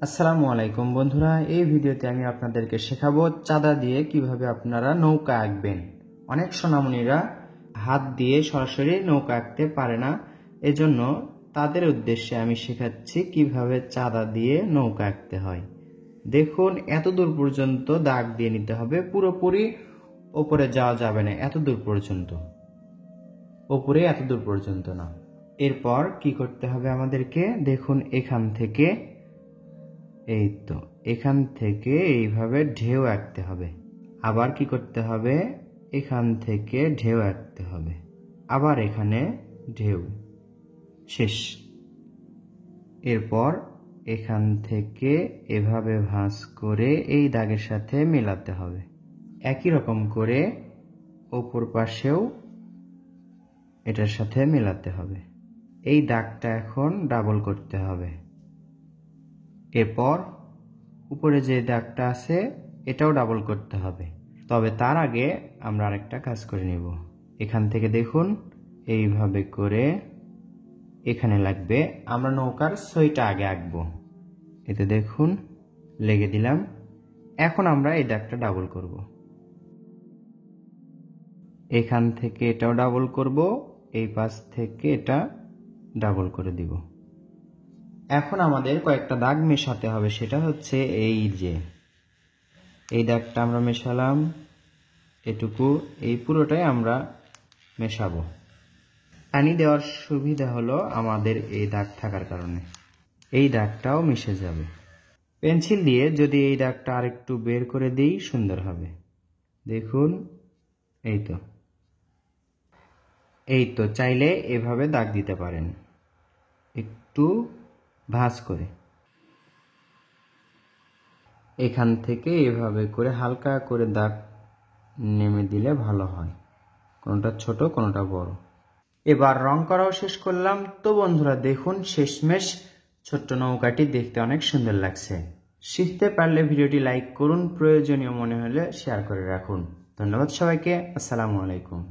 আসসালামু আলাইকুম বন্ধুরা, এই ভিডিওতে আমি আপনাদেরকে শেখাবো চাঁদা দিয়ে কিভাবে আপনারা নৌকা আঁকবেন। অনেক সোনামণিরা হাত দিয়ে সরাসরি নৌকা আঁকতে পারে না, এজন্য তাদের উদ্দেশ্যে আমি শেখাচ্ছি কিভাবে চাঁদা দিয়ে নৌকা আঁকতে হয়। দেখুন, এত দূর পর্যন্ত দাগ দিয়ে নিতে হবে, পুরোপুরি ওপরে যাওয়া যাবে না, এত দূর পর্যন্ত, ওপরে এত দূর পর্যন্ত না। এরপর কি করতে হবে আমাদেরকে, দেখুন এখান থেকে, এই তো এখান থেকে এইভাবে ঢেউ আঁকতে হবে। আবার কি করতে হবে, এখান থেকে ঢেউ আঁকতে হবে, আবার এখানে ঢেউ, শেষ। এরপর এখান থেকে এভাবে ভাঁজ করে এই দাগের সাথে মেলাতে হবে। একই রকম করে অপর পাশেও এটার সাথে মেলাতে হবে। এই দাগটা এখন ডাবল করতে হবে। এরপর উপরে যে দাগটা আছে এটাও ডাবল করতে হবে। তবে তার আগে আমরা আরেকটা কাজ করে নিব। এখান থেকে দেখুন এইভাবে করে এখানে লাগবে, আমরা নৌকার ছইটা আগে আঁকবো। এতে দেখুন লেগে দিলাম। এখন আমরা এই দাগটা ডাবল করব। এখান থেকে এটাও ডাবল করব, এই পাশ থেকে এটা ডাবল করে দিব। এখন আমাদের কয়েকটা দাগ মেশাতে হবে, সেটা হচ্ছে এই যে এই দাগটা আমরা মেশালাম, এটুকু, এই পুরোটাই আমরা মেশাবো। পানি দেওয়ার সুবিধা হলো আমাদের এই দাগ থাকার কারণে এই দাগটাও মিশে যাবে। পেন্সিল দিয়ে যদি এই দাগটা আরেকটু বের করে দিই সুন্দর হবে। দেখুন এই তো চাইলে এভাবে দাগ দিতে পারেন, একটু ভাঁজ করে। এখান থেকে এভাবে করে হালকা করে দাগ নেমে দিলে ভালো হয়, কোনোটা ছোট কোনোটা বড়। এবার রং করাও শেষ করলাম। তো বন্ধুরা দেখুন, শেষমেশ ছোট্ট নৌকাটি দেখতে অনেক সুন্দর লাগছে। শিখতে পারলে ভিডিওটি লাইক করুন, প্রয়োজনীয় মনে হলে শেয়ার করে রাখুন। ধন্যবাদ সবাইকে। আসসালামু আলাইকুম।